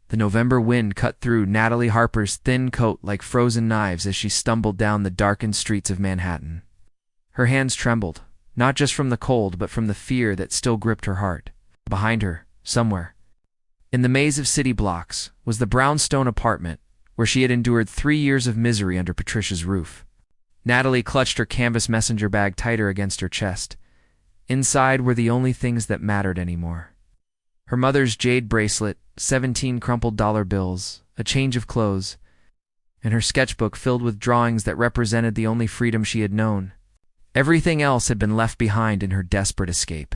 The November wind cut through Natalie Harper's thin coat like frozen knives as she stumbled down the darkened streets of Manhattan. Her hands trembled, not just from the cold but from the fear that still gripped her heart. Behind her, somewhere, in the maze of city blocks, was the brownstone apartment where she had endured 3 years of misery under Patricia's roof. Natalie clutched her canvas messenger bag tighter against her chest. Inside were the only things that mattered anymore. Her mother's jade bracelet, 17 crumpled dollar bills, a change of clothes, and her sketchbook filled with drawings that represented the only freedom she had known. Everything else had been left behind in her desperate escape.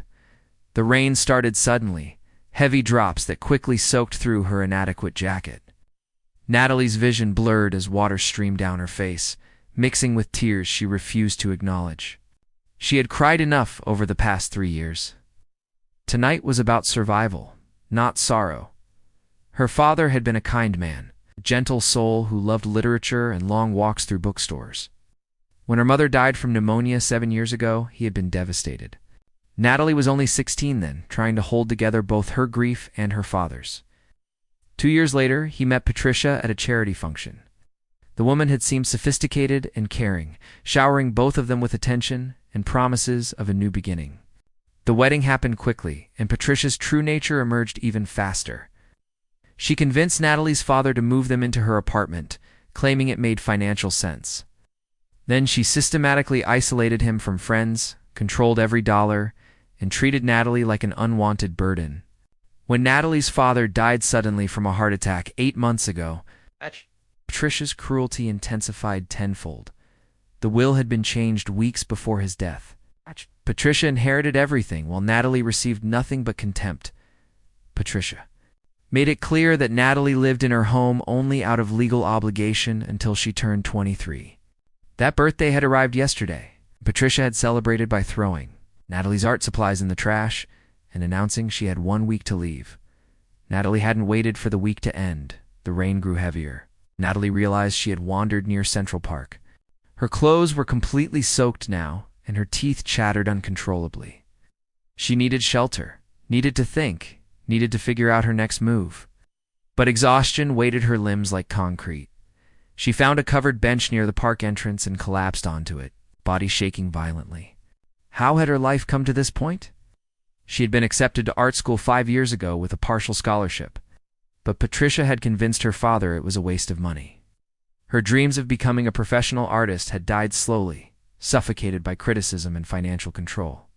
The rain started suddenly, heavy drops that quickly soaked through her inadequate jacket. Natalie's vision blurred as water streamed down her face, mixing with tears she refused to acknowledge. She had cried enough over the past 3 years. Tonight was about survival, not sorrow. Her father had been a kind man, a gentle soul who loved literature and long walks through bookstores. When her mother died from pneumonia 7 years ago, he had been devastated. Natalie was only 16 then, trying to hold together both her grief and her father's. 2 years later, he met Patricia at a charity function. The woman had seemed sophisticated and caring, showering both of them with attention and promises of a new beginning. The wedding happened quickly, and Patricia's true nature emerged even faster. She convinced Natalie's father to move them into her apartment, claiming it made financial sense. Then she systematically isolated him from friends, controlled every dollar, and treated Natalie like an unwanted burden. When Natalie's father died suddenly from a heart attack 8 months ago, Patricia's cruelty intensified tenfold. The will had been changed weeks before his death. Patricia inherited everything, while Natalie received nothing but contempt. Patricia made it clear that Natalie lived in her home only out of legal obligation until she turned 23. That birthday had arrived yesterday. Patricia had celebrated by throwing Natalie's art supplies in the trash and announcing she had 1 week to leave. Natalie hadn't waited for the week to end. The rain grew heavier. Natalie realized she had wandered near Central Park. Her clothes were completely soaked now, and her teeth chattered uncontrollably. She needed shelter, needed to think, needed to figure out her next move. But exhaustion weighted her limbs like concrete. She found a covered bench near the park entrance and collapsed onto it, body shaking violently. How had her life come to this point? She had been accepted to art school 5 years ago with a partial scholarship, but Patricia had convinced her father it was a waste of money. Her dreams of becoming a professional artist had died slowly, suffocated by criticism and financial control.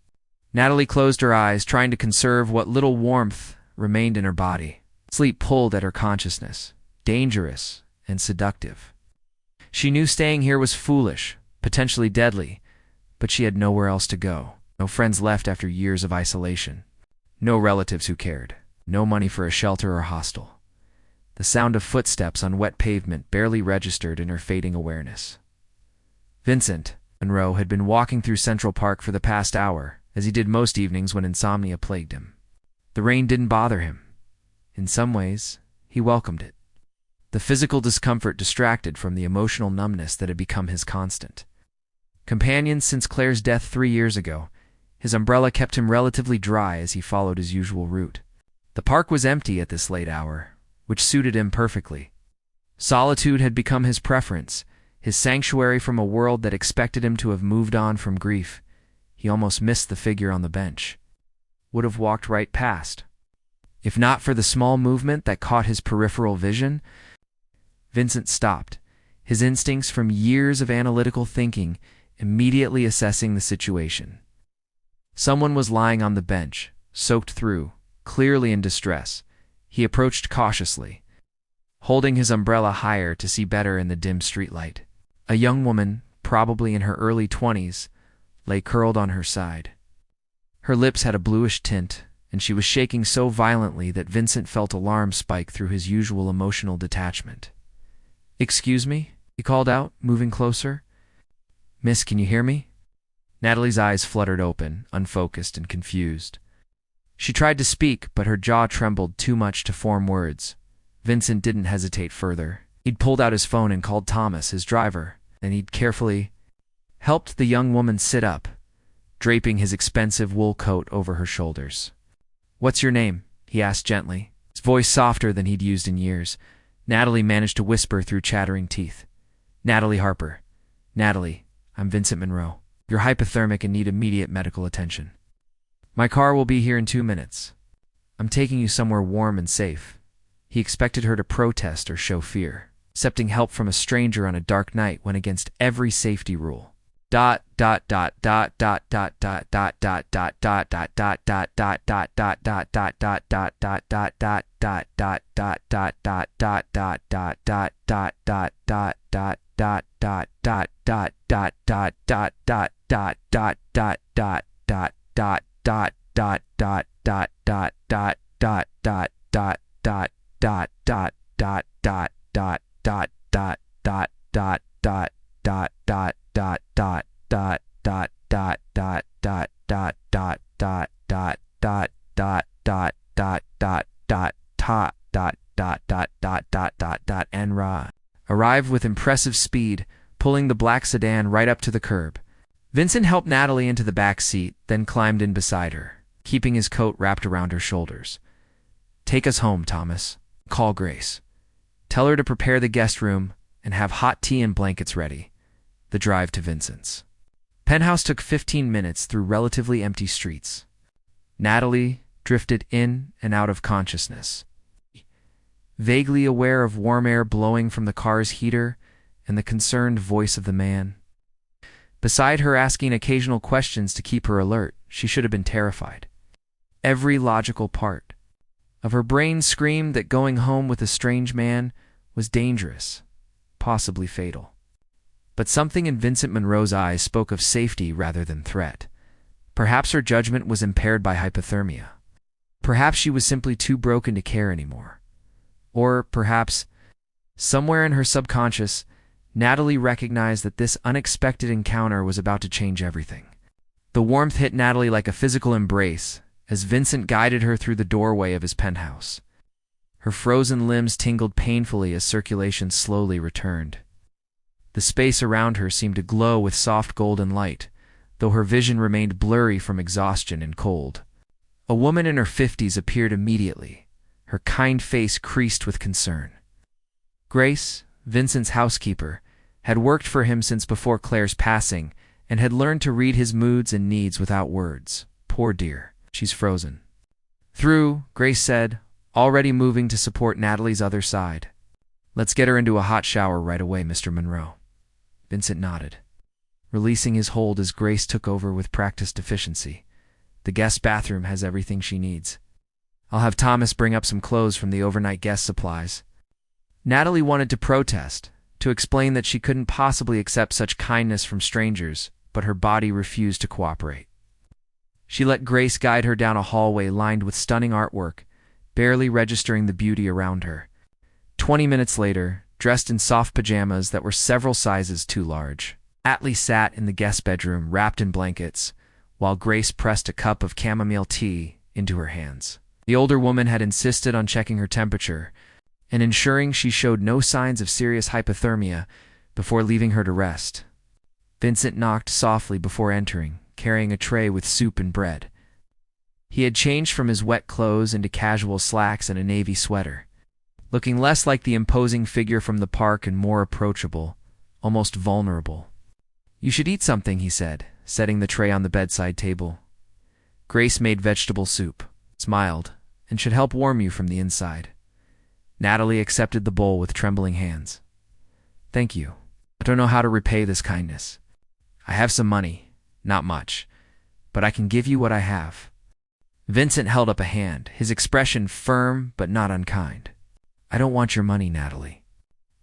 Natalie closed her eyes, trying to conserve what little warmth remained in her body. Sleep pulled at her consciousness, dangerous and seductive. She knew staying here was foolish, potentially deadly, but she had nowhere else to go. No friends left after years of isolation. No relatives who cared. No money for a shelter or hostel. The sound of footsteps on wet pavement barely registered in her fading awareness. Vincent Monroe had been walking through Central Park for the past hour, as he did most evenings when insomnia plagued him. The rain didn't bother him. In some ways, he welcomed it. The physical discomfort distracted from the emotional numbness that had become his constant. Companion since Claire's death 3 years ago, his umbrella kept him relatively dry as he followed his usual route. The park was empty at this late hour, which suited him perfectly. Solitude had become his preference, his sanctuary from a world that expected him to have moved on from grief. He almost missed the figure on the bench. Would have walked right past. If not for the small movement that caught his peripheral vision, Vincent stopped, his instincts from years of analytical thinking immediately assessing the situation. Someone was lying on the bench, soaked through, clearly in distress. He approached cautiously, holding his umbrella higher to see better in the dim streetlight. A young woman, probably in her early 20s, lay curled on her side. Her lips had a bluish tint, and she was shaking so violently that Vincent felt alarm spike through his usual emotional detachment. "Excuse me?" he called out, moving closer. "Miss, can you hear me?" Natalie's eyes fluttered open, unfocused and confused. She tried to speak, but her jaw trembled too much to form words. Vincent didn't hesitate further. He'd pulled out his phone and called Thomas, his driver, and he'd carefully helped the young woman sit up, draping his expensive wool coat over her shoulders. "What's your name?" he asked gently, his voice softer than he'd used in years, Natalie managed to whisper through chattering teeth. "Natalie Harper. Natalie, I'm Vincent Monroe. You're hypothermic and need immediate medical attention. My car will be here in 2 minutes. I'm taking you somewhere warm and safe." He expected her to protest or show fear. Accepting help from a stranger on a dark night went against every safety rule. Arrived with impressive speed, pulling the black sedan right up to the curb. Vincent helped Natalie into the back seat, then climbed in beside her, keeping his coat wrapped around her shoulders. "Take us home, Thomas. Call Grace. Tell her to prepare the guest room and have hot tea and blankets ready." The drive to Vincent's penthouse took 15 minutes through relatively empty streets. Natalie drifted in and out of consciousness, vaguely aware of warm air blowing from the car's heater and the concerned voice of the man beside her asking occasional questions to keep her alert. She should have been terrified. Every logical part of her brain screamed that going home with a strange man was dangerous, possibly fatal. But something in Vincent Monroe's eyes spoke of safety rather than threat. Perhaps her judgment was impaired by hypothermia. Perhaps she was simply too broken to care anymore. Or perhaps, somewhere in her subconscious, Natalie recognized that this unexpected encounter was about to change everything. The warmth hit Natalie like a physical embrace as Vincent guided her through the doorway of his penthouse. Her frozen limbs tingled painfully as circulation slowly returned. The space around her seemed to glow with soft golden light, though her vision remained blurry from exhaustion and cold. A woman in her 50s appeared immediately, her kind face creased with concern. Grace, Vincent's housekeeper, had worked for him since before Claire's passing and had learned to read his moods and needs without words. "Poor dear, she's frozen." "Through," Grace said, already moving to support Natalie's other side. "Let's get her into a hot shower right away, Mr. Monroe." Vincent nodded, releasing his hold as Grace took over with practiced efficiency. "The guest bathroom has everything she needs. I'll have Thomas bring up some clothes from the overnight guest supplies." Natalie wanted to protest, to explain that she couldn't possibly accept such kindness from strangers, but her body refused to cooperate. She let Grace guide her down a hallway lined with stunning artwork, barely registering the beauty around her. 20 minutes later, dressed in soft pajamas that were several sizes too large, Natalie sat in the guest bedroom wrapped in blankets, while Grace pressed a cup of chamomile tea into her hands. The older woman had insisted on checking her temperature and ensuring she showed no signs of serious hypothermia before leaving her to rest. Vincent knocked softly before entering, carrying a tray with soup and bread. He had changed from his wet clothes into casual slacks and a navy sweater, looking less like the imposing figure from the park and more approachable, almost vulnerable. "You should eat something," he said, setting the tray on the bedside table. Grace made vegetable soup, smiled, and should help warm you from the inside. Natalie accepted the bowl with trembling hands. "Thank you. I don't know how to repay this kindness. I have some money, not much, but I can give you what I have." Vincent held up a hand, his expression firm but not unkind. "I don't want your money, Natalie.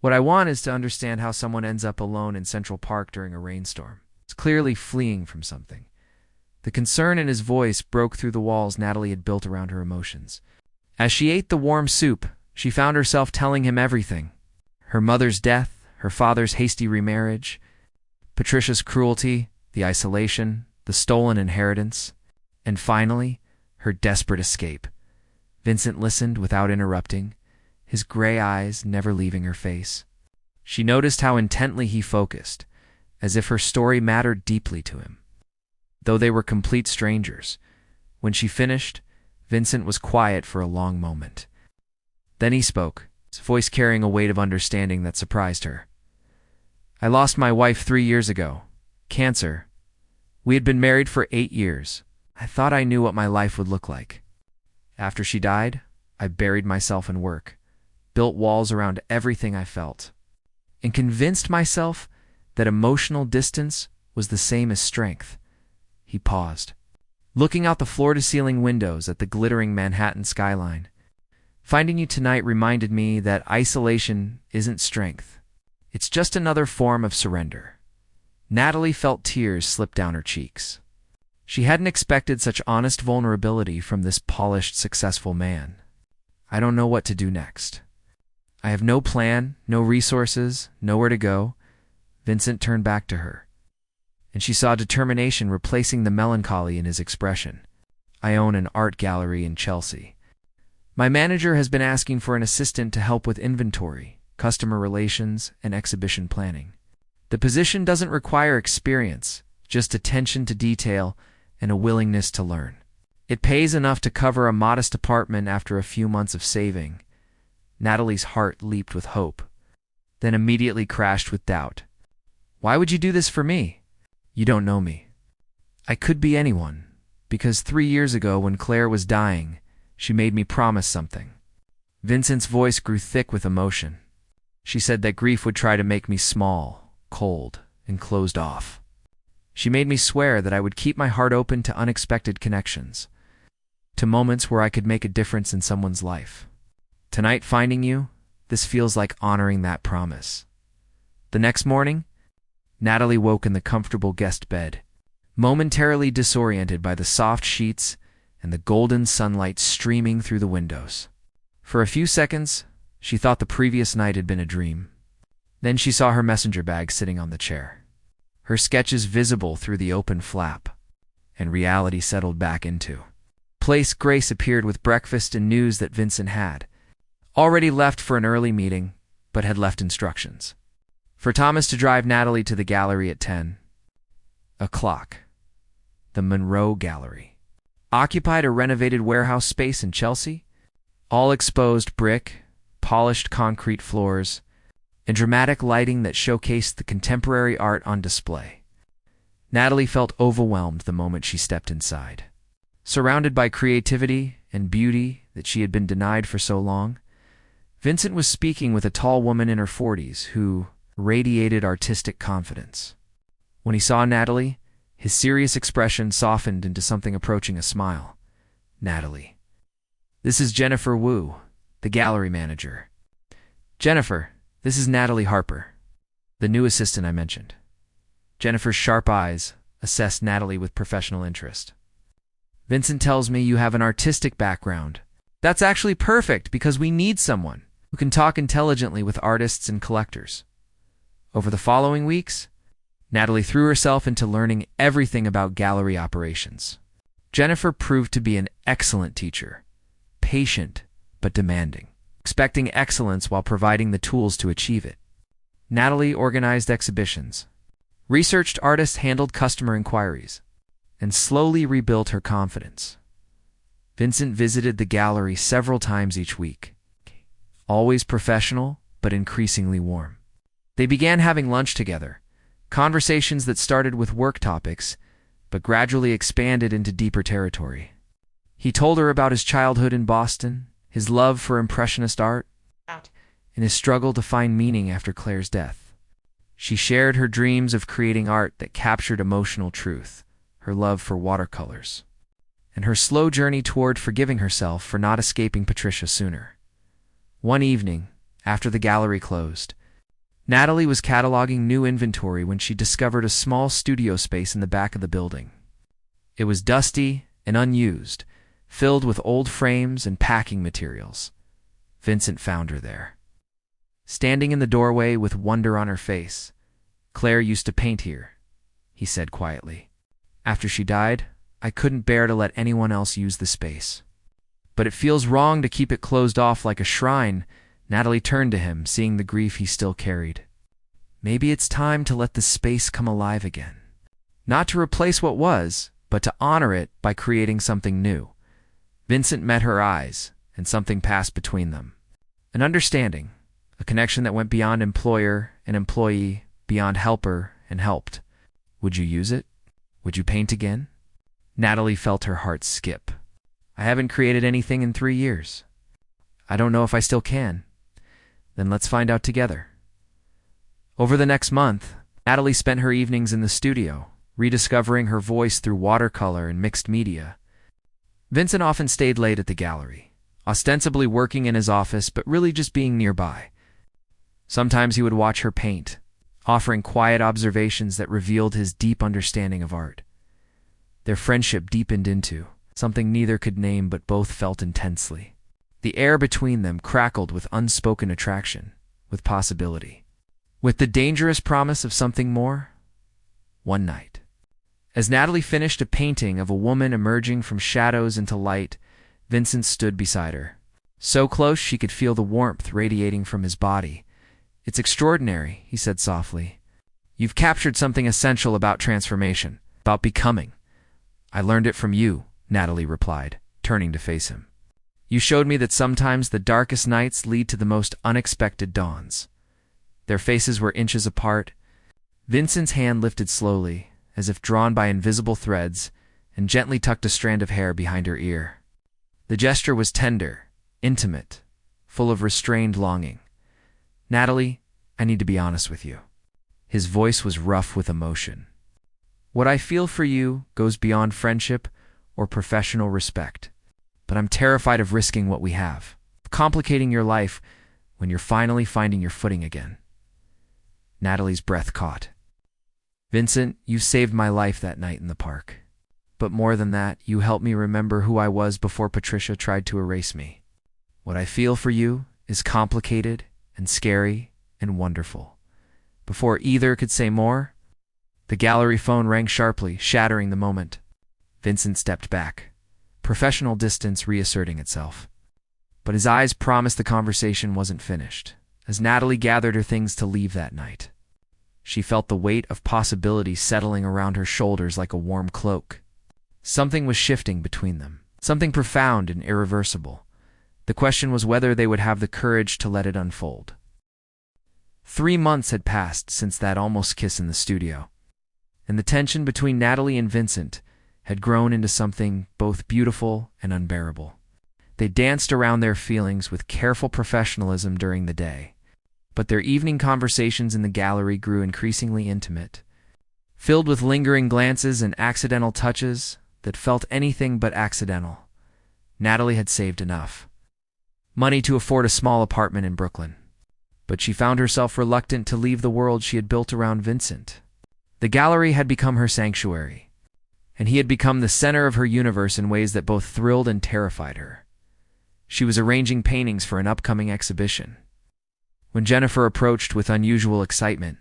What I want is to understand how someone ends up alone in Central Park during a rainstorm. It's clearly fleeing from something." The concern in his voice broke through the walls Natalie had built around her emotions. As she ate the warm soup, she found herself telling him everything. Her mother's death, her father's hasty remarriage, Patricia's cruelty, the isolation, the stolen inheritance, and finally, her desperate escape. Vincent listened without interrupting, his gray eyes never leaving her face. She noticed how intently he focused, as if her story mattered deeply to him. Though they were complete strangers, when she finished, Vincent was quiet for a long moment. Then he spoke, his voice carrying a weight of understanding that surprised her. I lost my wife 3 years ago. Cancer. We had been married for 8 years. I thought I knew what my life would look like. After she died, I buried myself in work, built walls around everything I felt, and convinced myself that emotional distance was the same as strength. He paused, looking out the floor-to-ceiling windows at the glittering Manhattan skyline. Finding you tonight reminded me that isolation isn't strength. It's just another form of surrender. Natalie felt tears slip down her cheeks. She hadn't expected such honest vulnerability from this polished, successful man. I don't know what to do next. I have no plan, no resources, nowhere to go. Vincent turned back to her, and she saw determination replacing the melancholy in his expression. I own an art gallery in Chelsea. My manager has been asking for an assistant to help with inventory, customer relations, and exhibition planning. The position doesn't require experience, just attention to detail and a willingness to learn. It pays enough to cover a modest apartment after a few months of saving. Natalie's heart leaped with hope, then immediately crashed with doubt. Why would you do this for me? You don't know me. I could be anyone, because 3 years ago when Claire was dying, she made me promise something. Vincent's voice grew thick with emotion. She said that grief would try to make me small, cold, and closed off. She made me swear that I would keep my heart open to unexpected connections, to moments where I could make a difference in someone's life. Tonight, finding you, this feels like honoring that promise. The next morning, Natalie woke in the comfortable guest bed, momentarily disoriented by the soft sheets and the golden sunlight streaming through the windows. For a few seconds, she thought the previous night had been a dream. Then she saw her messenger bag sitting on the chair, her sketches visible through the open flap, and reality settled back into place. Grace appeared with breakfast and news that Vincent had already left for an early meeting, but had left instructions for Thomas to drive Natalie to the gallery at 10 o'clock. The Monroe Gallery occupied a renovated warehouse space in Chelsea, all exposed brick, polished concrete floors, and dramatic lighting that showcased the contemporary art on display. Natalie felt overwhelmed the moment she stepped inside. Surrounded by creativity and beauty that she had been denied for so long, Vincent was speaking with a tall woman in her 40s who radiated artistic confidence. When he saw Natalie, his serious expression softened into something approaching a smile. Natalie. This is Jennifer Wu, the gallery manager. Jennifer, this is Natalie Harper, the new assistant I mentioned. Jennifer's sharp eyes assessed Natalie with professional interest. Vincent tells me you have an artistic background. That's actually perfect because we need someone who can talk intelligently with artists and collectors. Over the following weeks, Natalie threw herself into learning everything about gallery operations. Jennifer proved to be an excellent teacher, patient but demanding, expecting excellence while providing the tools to achieve it. Natalie organized exhibitions, researched artists, handled customer inquiries, and slowly rebuilt her confidence. Vincent visited the gallery several times each week, always professional but increasingly warm. They began having lunch together, conversations that started with work topics but gradually expanded into deeper territory. He told her about his childhood in Boston, his love for Impressionist art, and his struggle to find meaning after Claire's death. She shared her dreams of creating art that captured emotional truth, her love for watercolors, and her slow journey toward forgiving herself for not escaping Patricia sooner. One evening, after the gallery closed, Natalie was cataloging new inventory when she discovered a small studio space in the back of the building. It was dusty and unused, filled with old frames and packing materials. Vincent found her there, standing in the doorway with wonder on her face. Claire used to paint here, he said quietly. After she died, I couldn't bear to let anyone else use the space. But it feels wrong to keep it closed off like a shrine. Natalie turned to him, seeing the grief he still carried. Maybe it's time to let the space come alive again. Not to replace what was, but to honor it by creating something new. Vincent met her eyes, and something passed between them. An understanding, a connection that went beyond employer and employee, beyond helper and helped. Would you use it? Would you paint again? Natalie felt her heart skip. I haven't created anything in 3 years. I don't know if I still can. Then let's find out together. Over the next month, Natalie spent her evenings in the studio, rediscovering her voice through watercolor and mixed media. Vincent often stayed late at the gallery, ostensibly working in his office but really just being nearby. Sometimes he would watch her paint, offering quiet observations that revealed his deep understanding of art. Their friendship deepened into something neither could name but both felt intensely. The air between them crackled with unspoken attraction, with possibility, with the dangerous promise of something more. One night, as Natalie finished a painting of a woman emerging from shadows into light, Vincent stood beside her, so close she could feel the warmth radiating from his body. It's extraordinary, he said softly. You've captured something essential about transformation, about becoming. I learned it from you, Natalie replied, turning to face him. You showed me that sometimes the darkest nights lead to the most unexpected dawns. Their faces were inches apart. Vincent's hand lifted slowly, as if drawn by invisible threads, and gently tucked a strand of hair behind her ear. The gesture was tender, intimate, full of restrained longing. Natalie, I need to be honest with you. His voice was rough with emotion. What I feel for you goes beyond friendship or professional respect, but I'm terrified of risking what we have, of complicating your life when you're finally finding your footing again. Natalie's breath caught. Vincent, you saved my life that night in the park. But more than that, you helped me remember who I was before Patricia tried to erase me. What I feel for you is complicated and scary and wonderful. Before either could say more, the gallery phone rang sharply, shattering the moment. Vincent stepped back, professional distance reasserting itself. But his eyes promised the conversation wasn't finished, as Natalie gathered her things to leave that night. She felt the weight of possibility settling around her shoulders like a warm cloak. Something was shifting between them, something profound and irreversible. The question was whether they would have the courage to let it unfold. 3 months had passed since that almost kiss in the studio, and the tension between Natalie and Vincent had grown into something both beautiful and unbearable. They danced around their feelings with careful professionalism during the day, but their evening conversations in the gallery grew increasingly intimate, filled with lingering glances and accidental touches that felt anything but accidental. Natalie had saved enough money to afford a small apartment in Brooklyn, but she found herself reluctant to leave the world she had built around Vincent. The gallery had become her sanctuary, and he had become the center of her universe in ways that both thrilled and terrified her. She was arranging paintings for an upcoming exhibition, when Jennifer approached with unusual excitement.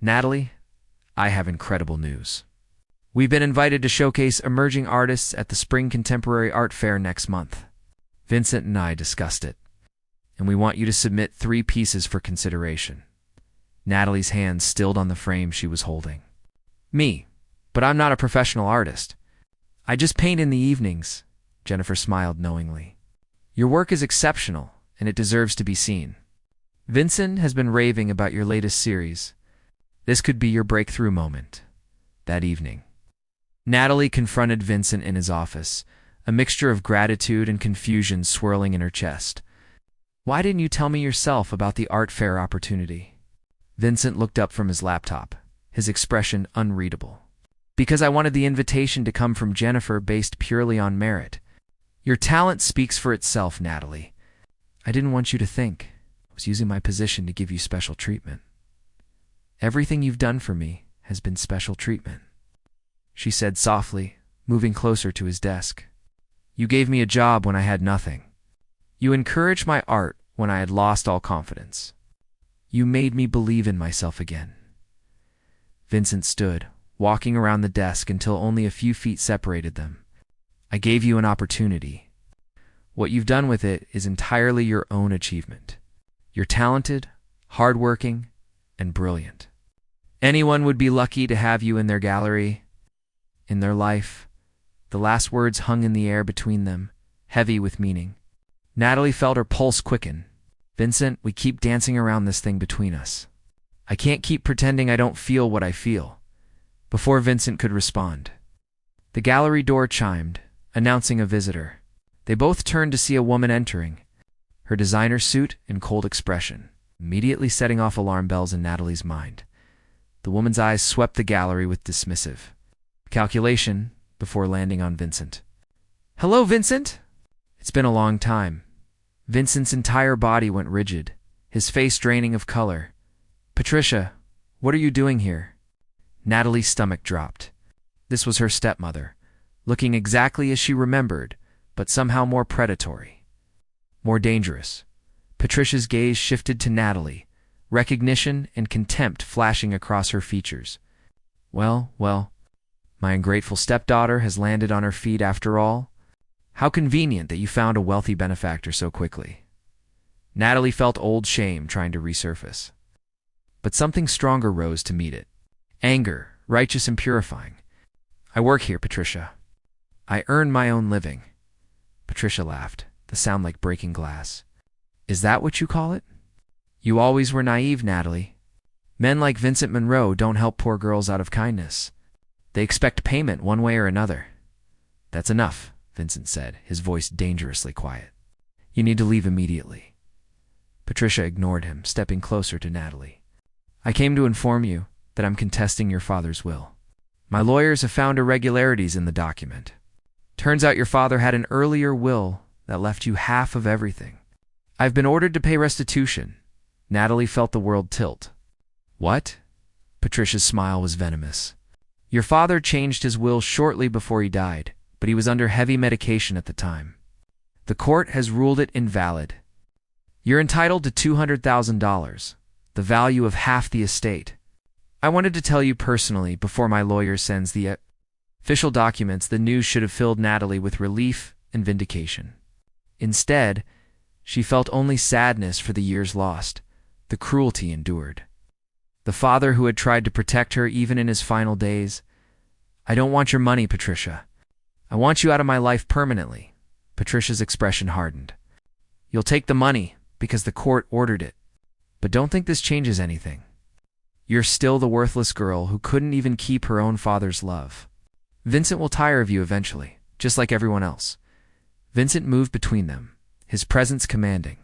Natalie, I have incredible news. We've been invited to showcase emerging artists at the Spring Contemporary Art Fair next month. Vincent and I discussed it, and we want you to submit 3 pieces for consideration. Natalie's hand stilled on the frame she was holding. Me, but I'm not a professional artist. I just paint in the evenings, Jennifer smiled knowingly. Your work is exceptional, and it deserves to be seen. Vincent has been raving about your latest series. This could be your breakthrough moment. That evening, Natalie confronted Vincent in his office, a mixture of gratitude and confusion swirling in her chest. Why didn't you tell me yourself about the art fair opportunity? Vincent looked up from his laptop, his expression unreadable. Because I wanted the invitation to come from Jennifer based purely on merit. Your talent speaks for itself, Natalie. I didn't want you to think I was using my position to give you special treatment. Everything you've done for me has been special treatment, she said softly, moving closer to his desk. You gave me a job when I had nothing. You encouraged my art when I had lost all confidence. You made me believe in myself again. Vincent stood, walking around the desk until only a few feet separated them. I gave you an opportunity. What you've done with it is entirely your own achievement. You're talented, hardworking, and brilliant. Anyone would be lucky to have you in their gallery, in their life. The last words hung in the air between them, heavy with meaning. Natalie felt her pulse quicken. Vincent, we keep dancing around this thing between us. I can't keep pretending I don't feel what I feel." Before Vincent could respond, the gallery door chimed, announcing a visitor. They both turned to see a woman entering, her designer suit and cold expression, immediately setting off alarm bells in Natalie's mind. The woman's eyes swept the gallery with dismissive calculation before landing on Vincent. "Hello, Vincent!" It's been a long time. Vincent's entire body went rigid, his face draining of color. "Patricia, what are you doing here?" Natalie's stomach dropped. This was her stepmother, looking exactly as she remembered, but somehow more predatory, more dangerous. Patricia's gaze shifted to Natalie, recognition and contempt flashing across her features. Well, my ungrateful stepdaughter has landed on her feet after all. How convenient that you found a wealthy benefactor so quickly. Natalie felt old shame trying to resurface. But something stronger rose to meet it. Anger, righteous and purifying. "I work here, Patricia. I earn my own living." Patricia laughed, the sound like breaking glass. "Is that what you call it?" "You always were naive, Natalie. Men like Vincent Monroe don't help poor girls out of kindness. They expect payment one way or another." "That's enough," Vincent said, his voice dangerously quiet. "You need to leave immediately." Patricia ignored him, stepping closer to Natalie. "I came to inform you that I'm contesting your father's will. My lawyers have found irregularities in the document. Turns out your father had an earlier will that left you half of everything. I've been ordered to pay restitution." Natalie felt the world tilt. "What?" Patricia's smile was venomous. "Your father changed his will shortly before he died, but he was under heavy medication at the time. The court has ruled it invalid. You're entitled to $200,000, the value of half the estate. I wanted to tell you personally before my lawyer sends the official documents." The news should have filled Natalie with relief and vindication. Instead, she felt only sadness for the years lost, the cruelty endured. The father who had tried to protect her even in his final days. "I don't want your money, Patricia. I want you out of my life permanently." Patricia's expression hardened. "You'll take the money because the court ordered it. But don't think this changes anything. You're still the worthless girl who couldn't even keep her own father's love. Vincent will tire of you eventually, just like everyone else." Vincent moved between them, his presence commanding.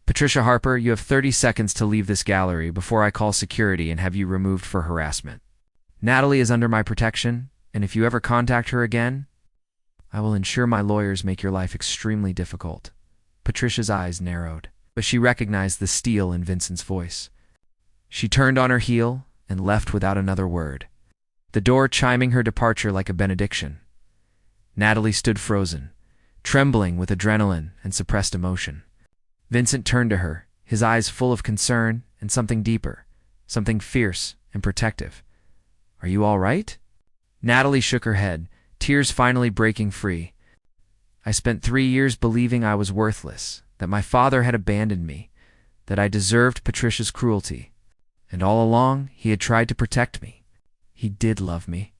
"Patricia Harper, you have 30 seconds to leave this gallery before I call security and have you removed for harassment. Natalie is under my protection, and if you ever contact her again, I will ensure my lawyers make your life extremely difficult." Patricia's eyes narrowed, but she recognized the steel in Vincent's voice. She turned on her heel and left without another word, the door chiming her departure like a benediction. Natalie stood frozen, trembling with adrenaline and suppressed emotion. Vincent turned to her, his eyes full of concern and something deeper, something fierce and protective. "Are you all right?" Natalie shook her head, tears finally breaking free. "I spent 3 years believing I was worthless, that my father had abandoned me, that I deserved Patricia's cruelty. And all along, he had tried to protect me. He did love me."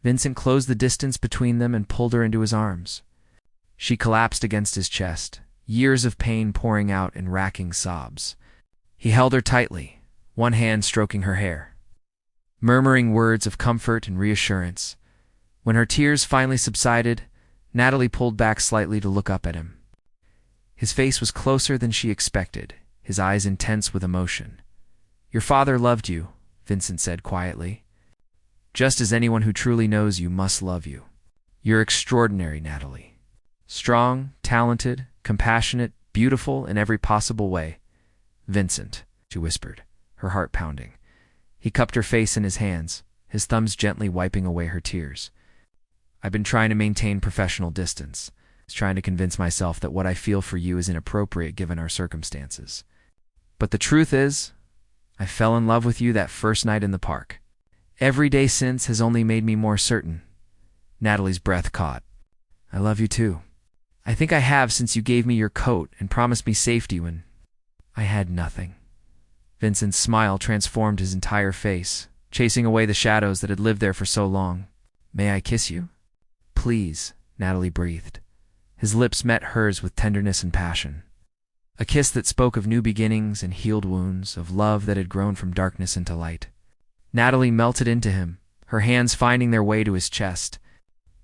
Vincent closed the distance between them and pulled her into his arms. She collapsed against his chest, years of pain pouring out in racking sobs. He held her tightly, one hand stroking her hair, murmuring words of comfort and reassurance. When her tears finally subsided, Natalie pulled back slightly to look up at him. His face was closer than she expected, his eyes intense with emotion. "Your father loved you," Vincent said quietly. "Just as anyone who truly knows you must love you. You're extraordinary, Natalie. Strong, talented, compassionate, beautiful in every possible way." "Vincent," she whispered, her heart pounding. He cupped her face in his hands, his thumbs gently wiping away her tears. "I've been trying to maintain professional distance, trying to convince myself that what I feel for you is inappropriate given our circumstances. But the truth is, I fell in love with you that first night in the park. Every day since has only made me more certain." Natalie's breath caught. "I love you too. I think I have since you gave me your coat and promised me safety when I had nothing." Vincent's smile transformed his entire face, chasing away the shadows that had lived there for so long. "May I kiss you?" "Please," Natalie breathed. His lips met hers with tenderness and passion. A kiss that spoke of new beginnings and healed wounds, of love that had grown from darkness into light. Natalie melted into him, her hands finding their way to his chest,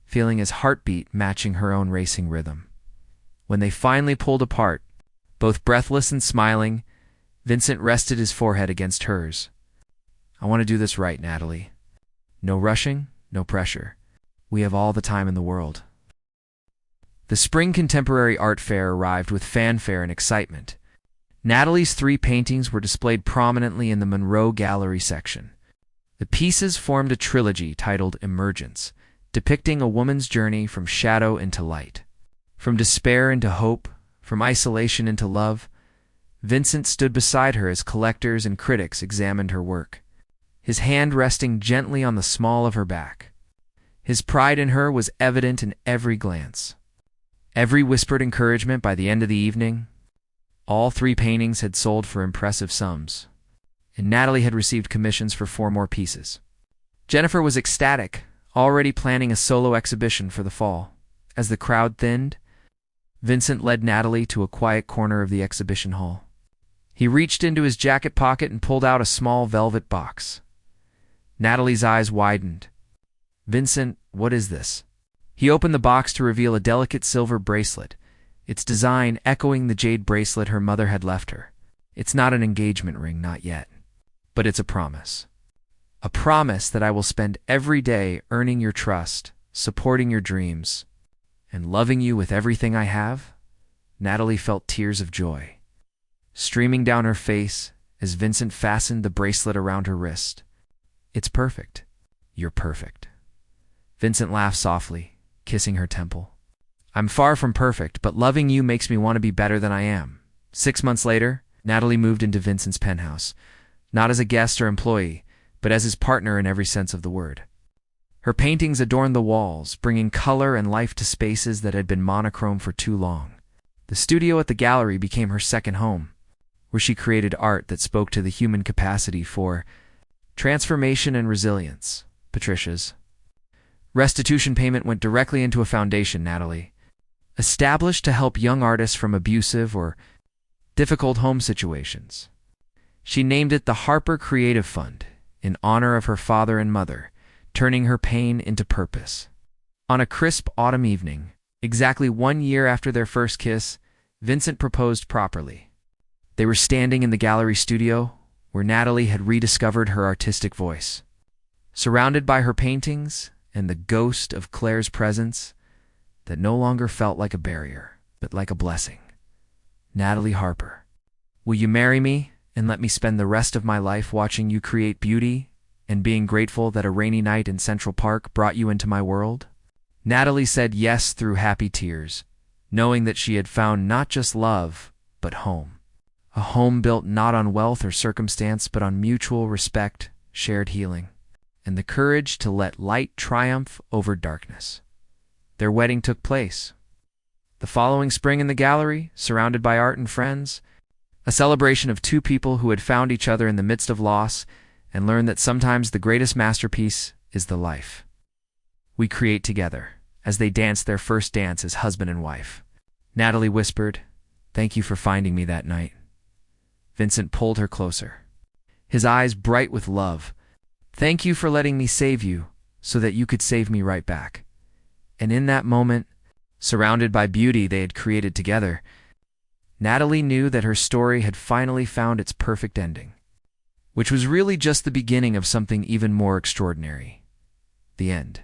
feeling his heartbeat matching her own racing rhythm. When they finally pulled apart, both breathless and smiling, Vincent rested his forehead against hers. "I want to do this right, Natalie. No rushing, no pressure. We have all the time in the world." The Spring Contemporary Art Fair arrived with fanfare and excitement. Natalie's 3 paintings were displayed prominently in the Monroe Gallery section. The pieces formed a trilogy titled Emergence, depicting a woman's journey from shadow into light. From despair into hope, from isolation into love, Vincent stood beside her as collectors and critics examined her work, his hand resting gently on the small of her back. His pride in her was evident in every glance. Every whispered encouragement. By the end of the evening, all 3 paintings had sold for impressive sums, and Natalie had received commissions for 4 more pieces. Jennifer was ecstatic, already planning a solo exhibition for the fall. As the crowd thinned, Vincent led Natalie to a quiet corner of the exhibition hall. He reached into his jacket pocket and pulled out a small velvet box. Natalie's eyes widened. "Vincent, what is this?" He opened the box to reveal a delicate silver bracelet, its design echoing the jade bracelet her mother had left her. "It's not an engagement ring, not yet. But it's a promise. A promise that I will spend every day earning your trust, supporting your dreams, and loving you with everything I have." Natalie felt tears of joy streaming down her face as Vincent fastened the bracelet around her wrist. "It's perfect. You're perfect." Vincent laughed softly, kissing her temple. "I'm far from perfect, but loving you makes me want to be better than I am." 6 months later, Natalie moved into Vincent's penthouse, not as a guest or employee, but as his partner in every sense of the word. Her paintings adorned the walls, bringing color and life to spaces that had been monochrome for too long. The studio at the gallery became her second home, where she created art that spoke to the human capacity for transformation and resilience. Patricia's restitution payment went directly into a foundation Natalie established to help young artists from abusive or difficult home situations. She named it the Harper Creative Fund in honor of her father and mother, turning her pain into purpose. On a crisp autumn evening, exactly 1 year after their first kiss, Vincent proposed properly. They were standing in the gallery studio, where Natalie had rediscovered her artistic voice. Surrounded by her paintings and the ghost of Claire's presence that no longer felt like a barrier, but like a blessing. "Natalie Harper, will you marry me and let me spend the rest of my life watching you create beauty and being grateful that a rainy night in Central Park brought you into my world?" Natalie said yes through happy tears, knowing that she had found not just love, but home. A home built not on wealth or circumstance, but on mutual respect, shared healing, and the courage to let light triumph over darkness. Their wedding took place the following spring in the gallery, surrounded by art and friends, a celebration of 2 people who had found each other in the midst of loss and learned that sometimes the greatest masterpiece is the life we create together. As they danced their first dance as husband and wife, Natalie whispered, "Thank you for finding me that night." Vincent pulled her closer, his eyes bright with love. "Thank you for letting me save you so that you could save me right back." And in that moment, surrounded by beauty they had created together, Natalie knew that her story had finally found its perfect ending, which was really just the beginning of something even more extraordinary. The end.